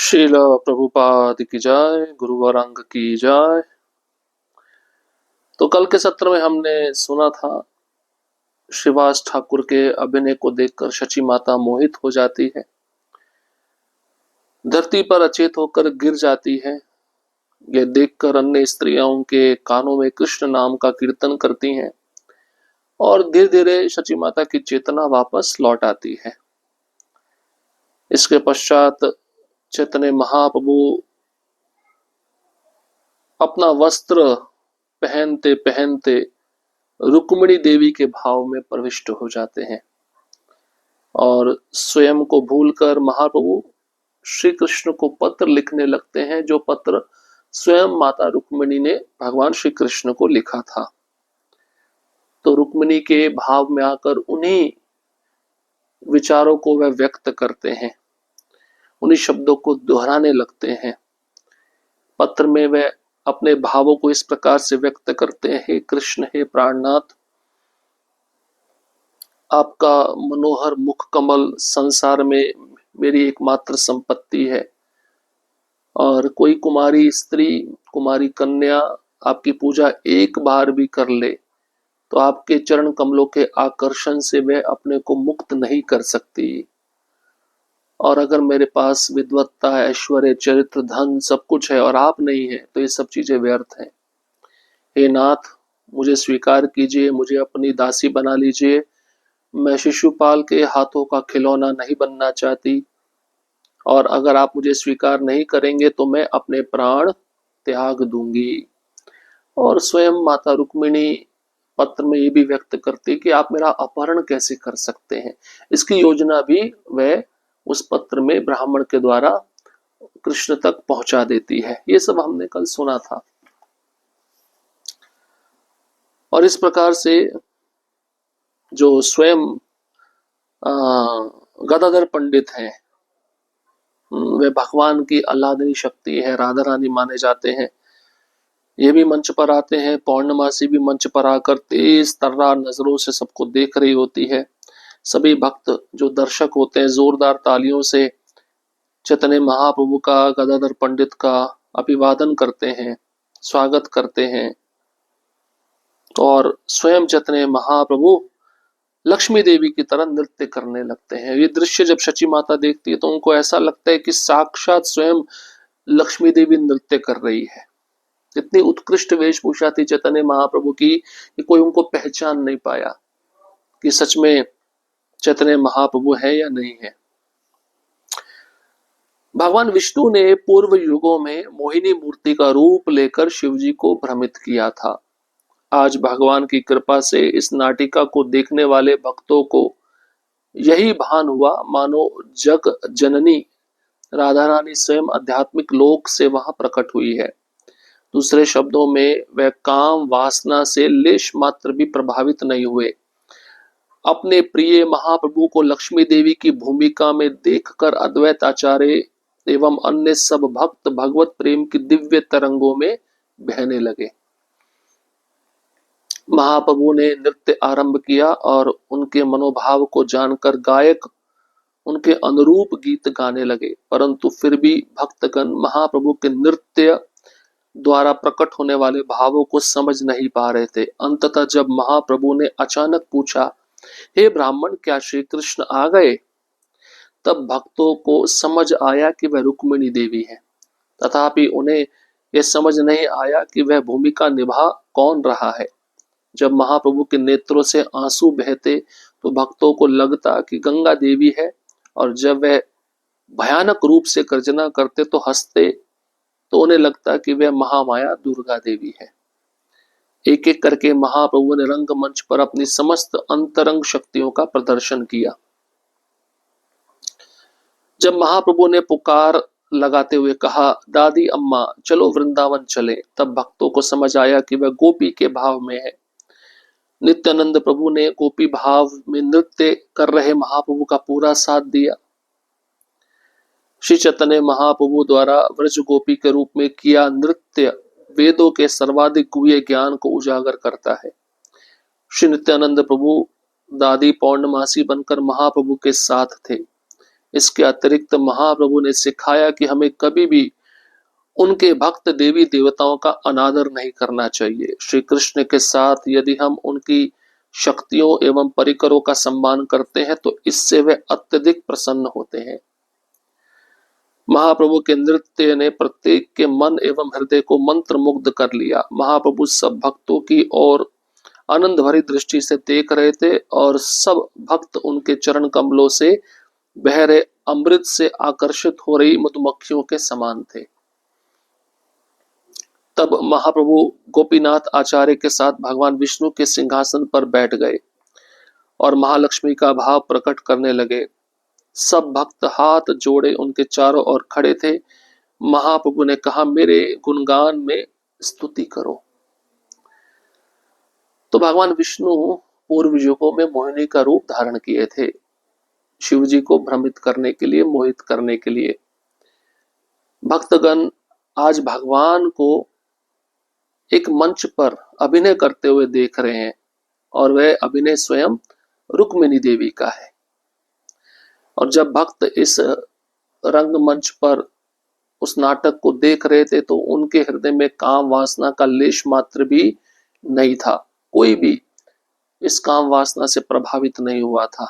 श्रील प्रभुपाद की जय, गुरुवरंग की जय। तो कल के सत्र में हमने सुना था श्रीवास ठाकुर के अभिनय को देखकर शची माता मोहित हो जाती है, धरती पर अचेत होकर गिर जाती है। यह देखकर अन्य स्त्रियां उनके कानों में कृष्ण नाम का कीर्तन करती हैं और धीरे धीरे शची माता की चेतना वापस लौट आती है। इसके पश्चात चैतन्य महाप्रभु अपना वस्त्र पहनते पहनते रुक्मिणी देवी के भाव में प्रविष्ट हो जाते हैं और स्वयं को भूलकर महाप्रभु श्री कृष्ण को पत्र लिखने लगते हैं, जो पत्र स्वयं माता रुक्मिणी ने भगवान श्री कृष्ण को लिखा था। तो रुक्मिणी के भाव में आकर उन्हीं विचारों को वह व्यक्त करते हैं, उन्हीं शब्दों को दोहराने लगते हैं। पत्र में वह अपने भावों को इस प्रकार से व्यक्त करते हैं, हे कृष्ण, हे प्राणनाथ, आपका मनोहर मुख कमल संसार में मेरी एकमात्र संपत्ति है और कोई कुमारी स्त्री, कुमारी कन्या आपकी पूजा एक बार भी कर ले तो आपके चरण कमलों के आकर्षण से वह अपने को मुक्त नहीं कर सकती। और अगर मेरे पास विद्वत्ता, ऐश्वर्य, चरित्र, धन सब कुछ है और आप नहीं है तो ये सब चीजें व्यर्थ हैं। हे नाथ, मुझे स्वीकार कीजिए, मुझे अपनी दासी बना लीजिए। मैं शिशुपाल के हाथों का खिलौना नहीं बनना चाहती और अगर आप मुझे स्वीकार नहीं करेंगे तो मैं अपने प्राण त्याग दूंगी। और स्वयं माता रुक्मिणी पत्र में ये भी व्यक्त करती कि आप मेरा अपहरण कैसे कर सकते हैं। इसकी योजना भी वह उस पत्र में ब्राह्मण के द्वारा कृष्ण तक पहुंचा देती है। ये सब हमने कल सुना था। और इस प्रकार से जो स्वयं गदाधर पंडित हैं, वे भगवान की आह्लादनी शक्ति है, राधा रानी माने जाते हैं। ये भी मंच पर आते हैं, पौर्णमासी भी मंच पर आकर तेज तर्रार नजरों से सबको देख रही होती है। सभी भक्त जो दर्शक होते हैं जोरदार तालियों से चैतन्य महाप्रभु का, गदाधर पंडित का अभिवादन करते हैं, स्वागत करते हैं। और स्वयं चैतन्य महाप्रभु लक्ष्मी देवी की तरह नृत्य करने लगते हैं। ये दृश्य जब शची माता देखती है तो उनको ऐसा लगता है कि साक्षात स्वयं लक्ष्मी देवी नृत्य कर रही है। इतनी उत्कृष्ट वेशभूषा थी चैतन्य महाप्रभु की कि कोई उनको पहचान नहीं पाया कि सच में चैतन्य महाप्रभु है या नहीं है। भगवान विष्णु ने पूर्व युगों में मोहिनी मूर्ति का रूप लेकर शिवजी को भ्रमित किया था। आज भगवान की कृपा से इस नाटिका को देखने वाले भक्तों को यही भान हुआ मानो जग जननी राधा रानी स्वयं आध्यात्मिक लोक से वहां प्रकट हुई है। दूसरे शब्दों में वह काम वासना से लेश मात्र भी प्रभावित नहीं हुए। अपने प्रिय महाप्रभु को लक्ष्मी देवी की भूमिका में देखकर अद्वैत आचार्य एवं अन्य सब भक्त भगवत प्रेम की दिव्य तरंगों में बहने लगे। महाप्रभु ने नृत्य आरंभ किया और उनके मनोभाव को जानकर गायक उनके अनुरूप गीत गाने लगे, परंतु फिर भी भक्तगण महाप्रभु के नृत्य द्वारा प्रकट होने वाले भावों को समझ नहीं पा रहे थे। अंततः जब महाप्रभु ने अचानक पूछा, हे ब्राह्मण, क्या श्री कृष्ण आ गए? तब भक्तों को समझ आया कि वह रुक्मिणी देवी है, तथापि उन्हें यह समझ नहीं आया कि वह भूमिका निभा कौन रहा है। जब महाप्रभु के नेत्रों से आंसू बहते तो भक्तों को लगता कि गंगा देवी है और जब वह भयानक रूप से गर्जना करते तो हंसते तो उन्हें लगता कि वह महामाया दुर्गा देवी है। एक एक करके महाप्रभु ने रंगमंच पर अपनी समस्त अंतरंग शक्तियों का प्रदर्शन किया। जब महाप्रभु ने पुकार लगाते हुए कहा, दादी अम्मा चलो वृंदावन चले, तब भक्तों को समझ आया कि वह गोपी के भाव में है। नित्यानंद प्रभु ने गोपी भाव में नृत्य कर रहे महाप्रभु का पूरा साथ दिया। श्री चैतन्य महाप्रभु द्वारा व्रज गोपी के रूप में किया नृत्य वेदों के सर्वाधिक गुह्य ज्ञान को उजागर करता है। श्री नित्यानंद प्रभु दादी पौर्णमासी बनकर महाप्रभु के साथ थे। इसके अतिरिक्त महाप्रभु ने सिखाया कि हमें कभी भी उनके भक्त देवी देवताओं का अनादर नहीं करना चाहिए। श्री कृष्ण के साथ यदि हम उनकी शक्तियों एवं परिकरों का सम्मान करते हैं तो इससे वे अत्यधिक प्रसन्न होते हैं। महाप्रभु के नृत्य ने प्रत्येक के मन एवं हृदय को मंत्र मुग्ध कर लिया। महाप्रभु सब भक्तों की ओर आनंद भरी दृष्टि से देख रहे थे और सब भक्त उनके चरण कमलों से बह रहे अमृत से आकर्षित हो रही मधुमक्खियों के समान थे। तब महाप्रभु गोपीनाथ आचार्य के साथ भगवान विष्णु के सिंहासन पर बैठ गए और महालक्ष्मी का भाव प्रकट करने लगे। सब भक्त हाथ जोड़े उनके चारों ओर खड़े थे। महाप्रभु ने कहा, मेरे गुणगान में स्तुति करो। तो भगवान विष्णु पूर्व युगों में मोहिनी का रूप धारण किए थे, शिव जी को भ्रमित करने के लिए, मोहित करने के लिए। भक्तगण आज भगवान को एक मंच पर अभिनय करते हुए देख रहे हैं और वह अभिनय स्वयं रुक्मिणी देवी का है। और जब भक्त इस रंगमंच पर उस नाटक को देख रहे थे तो उनके हृदय में काम वासना का लेश मात्र भी नहीं था। कोई भी इस काम वासना से प्रभावित नहीं हुआ था।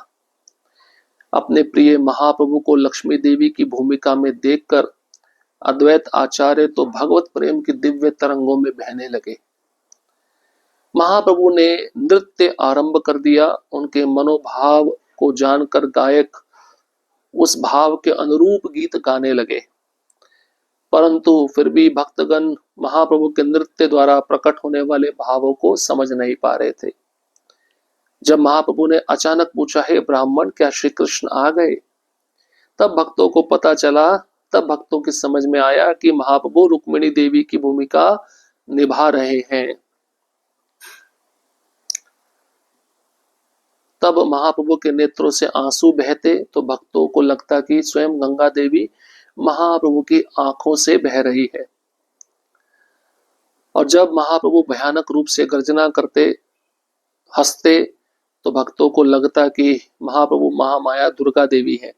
अपने प्रिय महाप्रभु को लक्ष्मी देवी की भूमिका में देखकर अद्वैत आचार्य तो भगवत प्रेम की दिव्य तरंगों में बहने लगे। महाप्रभु ने नृत्य आरंभ कर दिया। उनके मनोभाव को जानकर गायक उस भाव के अनुरूप गीत गाने लगे, परंतु फिर भी भक्तगण महाप्रभु के नृत्य द्वारा प्रकट होने वाले भावों को समझ नहीं पा रहे थे। जब महाप्रभु ने अचानक पूछा, हे ब्राह्मण, क्या श्री कृष्ण आ गए? तब भक्तों को पता चला, तब भक्तों की समझ में आया कि महाप्रभु रुक्मिणी देवी की भूमिका निभा रहे हैं। तब महाप्रभु के नेत्रों से आंसू बहते तो भक्तों को लगता कि स्वयं गंगा देवी महाप्रभु की आंखों से बह रही है। और जब महाप्रभु भयानक रूप से गर्जना करते, हंसते, तो भक्तों को लगता कि महाप्रभु महामाया दुर्गा देवी है।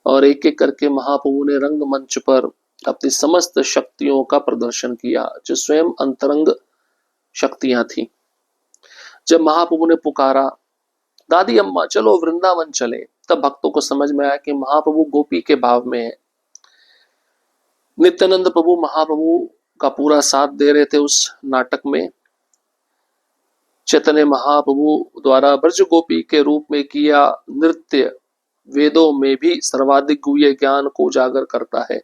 और एक एक करके महाप्रभु ने रंगमंच पर अपनी समस्त शक्तियों का प्रदर्शन किया, जो स्वयं अंतरंग शक्तियां थीं। जब महाप्रभु ने पुकारा, दादी अम्मा चलो वृंदावन चले, तब भक्तों को समझ में आया कि महाप्रभु गोपी के भाव में है। नित्यानंद प्रभु महाप्रभु का पूरा साथ दे रहे थे उस नाटक में। चैतन्य महाप्रभु द्वारा ब्रज गोपी के रूप में किया नृत्य वेदों में भी सर्वाधिक गुह्य ज्ञान को उजागर करता है।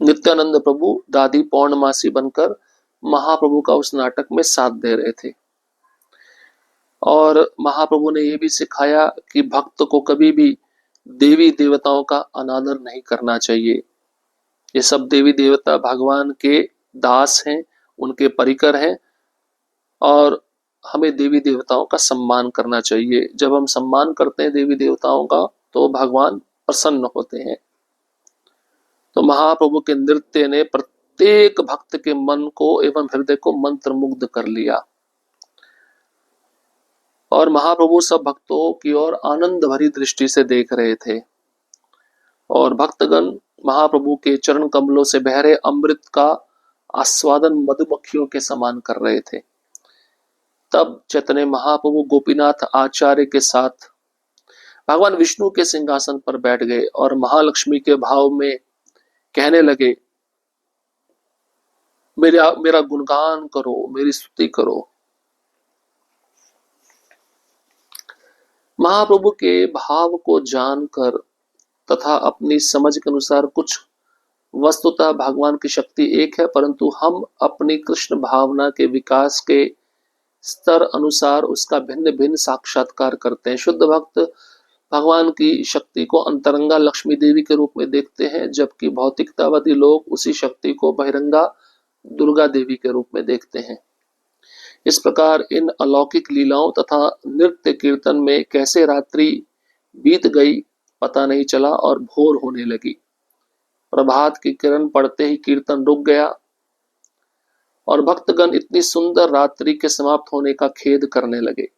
नित्यानंद प्रभु दादी पौर्णमासी बनकर महाप्रभु का उस नाटक में साथ दे रहे थे। और महाप्रभु ने यह भी सिखाया कि भक्त को कभी भी देवी देवताओं का अनादर नहीं करना चाहिए। ये सब देवी देवता भगवान के दास हैं, उनके परिकर हैं, और हमें देवी देवताओं का सम्मान करना चाहिए। जब हम सम्मान करते हैं देवी देवताओं का तो भगवान प्रसन्न होते हैं। तो महाप्रभु के नृत्य ने प्रत्येक भक्त के मन को एवं हृदय को मंत्र मुग्ध कर लिया और महाप्रभु सब भक्तों की ओर आनंद भरी दृष्टि से देख रहे थे। और भक्तगण महाप्रभु के चरण कमलों से बह रहे अमृत का आस्वादन मधुमक्खियों के समान कर रहे थे। तब चैतन्य महाप्रभु गोपीनाथ आचार्य के साथ भगवान विष्णु के सिंहासन पर बैठ गए और महालक्ष्मी के भाव में कहने लगे, मेरा गुणगान करो, मेरी स्तुति करो। महाप्रभु के भाव को जानकर तथा अपनी समझ के अनुसार कुछ वस्तुतः भगवान की शक्ति एक है, परंतु हम अपनी कृष्ण भावना के विकास के स्तर अनुसार उसका भिन्न भिन्न साक्षात्कार करते हैं। शुद्ध भक्त भगवान की शक्ति को अंतरंगा लक्ष्मी देवी के रूप में देखते हैं, जबकि भौतिकतावादी लोग उसी शक्ति को बहिरंगा दुर्गा देवी के रूप में देखते हैं। इस प्रकार इन अलौकिक लीलाओं तथा नृत्य कीर्तन में कैसे रात्रि बीत गई पता नहीं चला और भोर होने लगी। प्रभात की किरण पड़ते ही कीर्तन रुक गया और भक्तगण इतनी सुंदर रात्रि के समाप्त होने का खेद करने लगे।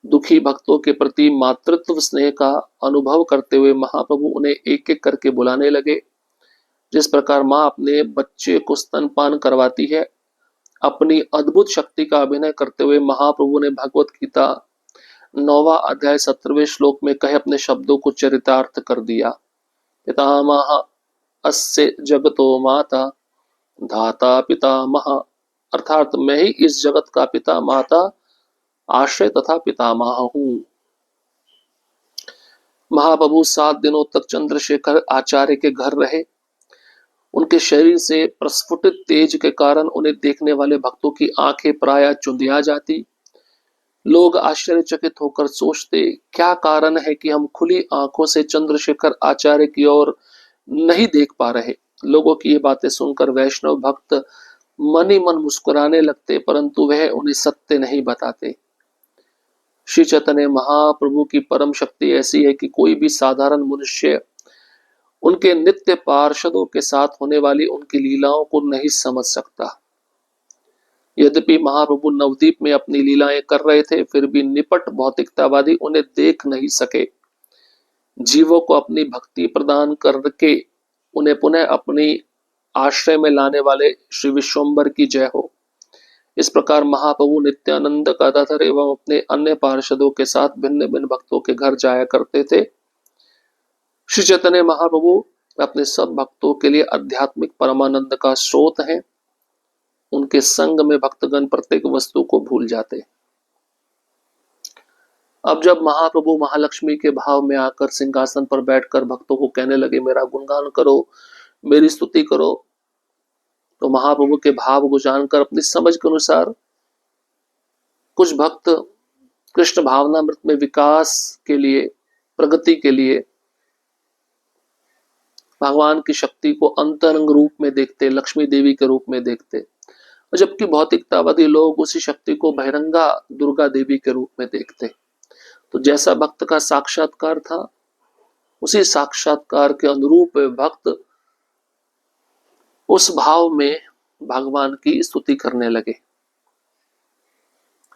दुखी भक्तों के प्रति मातृत्व स्नेह का अनुभव करते हुए महाप्रभु उन्हें एक एक करके बुलाने लगे। जिस प्रकार माँ अपने बच्चे को स्तनपान करवाती है, अपनी अद्भुत शक्ति का अभिनय करते हुए महाप्रभु ने भगवत गीता 9वां अध्याय 17वें श्लोक में कहे अपने शब्दों को चरितार्थ कर दिया। पितामह अस्य जगतो माता धाता पितामह, अर्थात मैं ही इस जगत का पिता, माता, आश्रय तथा पितामह हूँ। महाप्रभु 7 दिनों तक चंद्रशेखर आचार्य के घर रहे। उनके शरीर से प्रस्फुटित तेज के कारण उन्हें देखने वाले भक्तों की आंखें प्रायः चुंधिया जाती। लोग आश्चर्यचकित होकर सोचते, क्या कारण है कि हम खुली आंखों से चंद्रशेखर आचार्य की ओर नहीं देख पा रहे। लोगों की ये बातें सुनकर वैष्णव भक्त मन ही मन मुस्कुराने लगते, परंतु वह उन्हें सत्य नहीं बताते। श्री चैतन्य महाप्रभु की परम शक्ति ऐसी है कि कोई भी साधारण मनुष्य उनके नित्य पार्षदों के साथ होने वाली उनकी लीलाओं को नहीं समझ सकता। यद्यपि महाप्रभु नवद्वीप में अपनी लीलाएं कर रहे थे, फिर भी निपट भौतिकतावादी उन्हें देख नहीं सके। जीवों को अपनी भक्ति प्रदान करके उन्हें पुनः अपनी आश्रय में लाने वाले श्री विश्वम्बर की जय हो। इस प्रकार महाप्रभु नित्यानंद गदाधर एवं अपने अन्य पार्षदों के साथ भिन्न भिन्न भक्तों के घर जाया करते थे। श्री चैतन्य महाप्रभु अपने सब भक्तों के लिए आध्यात्मिक परमानंद का स्रोत हैं। उनके संग में भक्तगण प्रत्येक वस्तु को भूल जाते। अब जब महाप्रभु महालक्ष्मी के भाव में आकर सिंहासन पर बैठकर भक्तों को कहने लगे, मेरा गुणगान करो, मेरी स्तुति करो, तो महाप्रभु के भाव को जानकर अपनी समझ के अनुसार कुछ भक्त कृष्ण भावनामृत में विकास के लिए, प्रगति के लिए भगवान की शक्ति को अंतरंग रूप में देखते, लक्ष्मी देवी के रूप में देखते, और जबकि भौतिकतावादी लोग उसी शक्ति को बहिरंगा दुर्गा देवी के रूप में देखते। तो जैसा भक्त का साक्षात्कार था, उसी साक्षात्कार के अनुरूप भक्त उस भाव में भगवान की स्तुति करने लगे।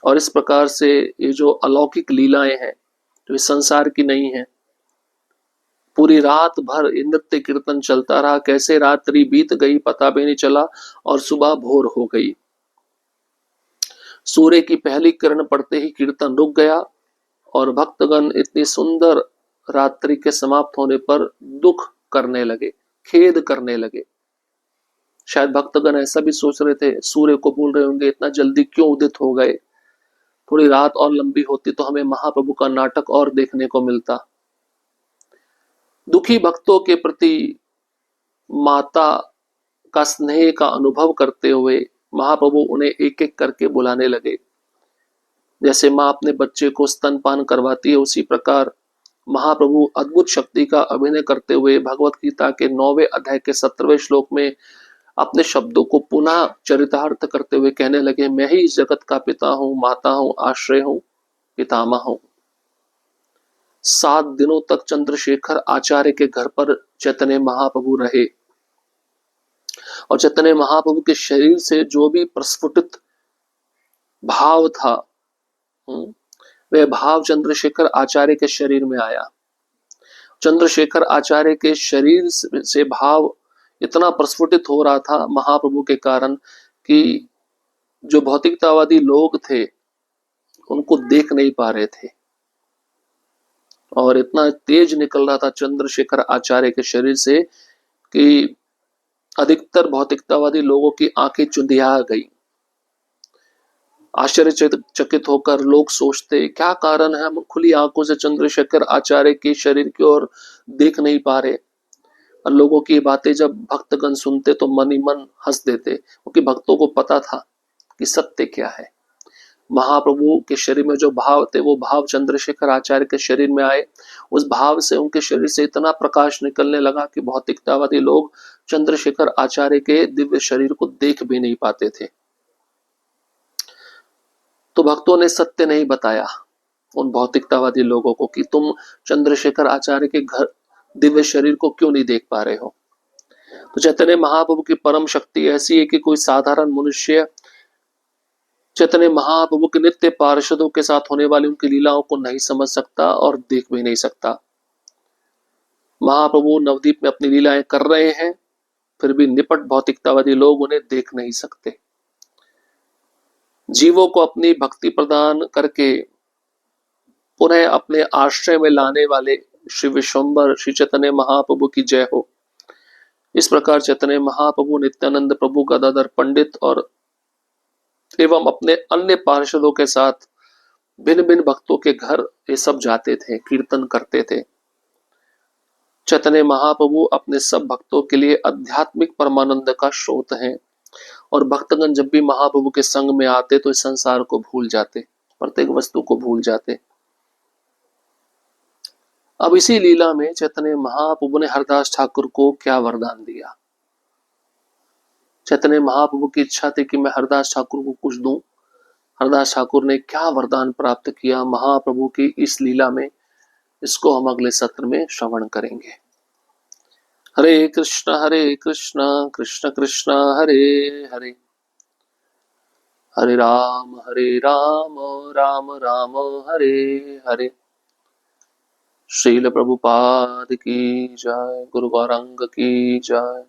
और इस प्रकार से ये जो अलौकिक लीलाएं हैं, जो इस संसार की नहीं है, पूरी रात भर नृत्य कीर्तन चलता रहा। कैसे रात्रि बीत गई पता भी नहीं चला और सुबह भोर हो गई। सूर्य की पहली किरण पड़ते ही कीर्तन रुक गया और भक्तगण इतनी सुंदर रात्रि के समाप्त होने पर दुख करने लगे, खेद करने लगे। शायद भक्तगण ऐसा भी सोच रहे थे, सूर्य को बोल रहे होंगे, इतना जल्दी क्यों उदित हो गए, थोड़ी रात और लंबी होती तो हमें महाप्रभु का नाटक और देखने को मिलता। दुखी भक्तों के प्रति माता का स्नेह का अनुभव करते हुए महाप्रभु उन्हें एक एक करके बुलाने लगे। जैसे माँ अपने बच्चे को स्तनपान करवाती है, उसी प्रकार महाप्रभु अद्भुत शक्ति का अभिनय करते हुए भगवत गीता के 9वें अध्याय के 17वें श्लोक में अपने शब्दों को पुनः चरितार्थ करते हुए कहने लगे, मैं ही इस जगत का पिता हूँ, माता हूँ, आश्रय हूँ, पितामह हूँ। 7 दिनों तक चंद्रशेखर आचार्य के घर पर चैतन्य महाप्रभु रहे और चैतन्य महाप्रभु के शरीर से जो भी प्रस्फुटित भाव था, वह भाव चंद्रशेखर आचार्य के शरीर में आया। चंद्रशेखर आचार्य के शरीर से भाव इतना प्रस्फुटित हो रहा था महाप्रभु के कारण कि जो भौतिकतावादी लोग थे उनको देख नहीं पा रहे थे, और इतना तेज निकल रहा था चंद्रशेखर आचार्य के शरीर से कि अधिकतर भौतिकतावादी लोगों की आंखें चुंधिया गई। आश्चर्यचकित होकर लोग सोचते, क्या कारण है हम खुली आंखों से चंद्रशेखर आचार्य के शरीर की ओर देख नहीं पा रहे। और लोगों की बातें जब भक्तगण सुनते तो मन ही मन हंस देते, क्योंकि भक्तों को पता था कि सत्य क्या है। महाप्रभु के शरीर में जो भाव थे वो भाव चंद्रशेखर आचार्य के शरीर में आए। उस भाव से उनके शरीर से इतना प्रकाश निकलने लगा कि भौतिकतावादी लोग चंद्रशेखर आचार्य के दिव्य शरीर को देख भी नहीं पाते थे। तो भक्तों ने सत्य नहीं बताया उन भौतिकतावादी लोगों को कि तुम चंद्रशेखर आचार्य के घर दिव्य शरीर को क्यों नहीं देख पा रहे हो। तो चैतन्य महाप्रभु की परम शक्ति ऐसी है कि कोई साधारण मनुष्य चैतन्य महाप्रभु के नित्य पार्षदों के साथ होने वाली उनकी लीलाओं को नहीं समझ सकता और देख भी नहीं सकता। महाप्रभु नवद्वीप में अपनी लीलाएं कर रहे हैं, फिर भी निपट भौतिकतावादी लोग उन्हें देख नहीं सकते। जीवों को अपनी भक्ति प्रदान करके पुनः अपने आश्रय में लाने वाले श्री विश्वम्बर श्री चैतन्य महाप्रभु की जय हो। इस प्रकार चैतन्य महाप्रभु नित्यानंद प्रभु गदाधर पंडित और एवं अपने अन्य पार्षदों के साथ भिन्न भिन्न भक्तों के घर ये सब जाते थे, कीर्तन करते थे। चैतन्य महाप्रभु अपने सब भक्तों के लिए आध्यात्मिक परमानंद का स्रोत हैं और भक्तगण जब भी महाप्रभु के संग में आते तो इस संसार को भूल जाते, प्रत्येक वस्तु को भूल जाते। अब इसी लीला में चैतन्य महाप्रभु ने हरदास ठाकुर को क्या वरदान दिया। चैतन्य महाप्रभु की इच्छा थी कि मैं हरदास ठाकुर को कुछ दूं। हरदास ठाकुर ने क्या वरदान प्राप्त किया महाप्रभु की इस लीला में, इसको हम अगले सत्र में श्रवण करेंगे। हरे कृष्ण कृष्ण कृष्ण हरे हरे, हरे राम राम राम हरे हरे। श्रील प्रभुपाद की जय, गुरु गौरांग की जय।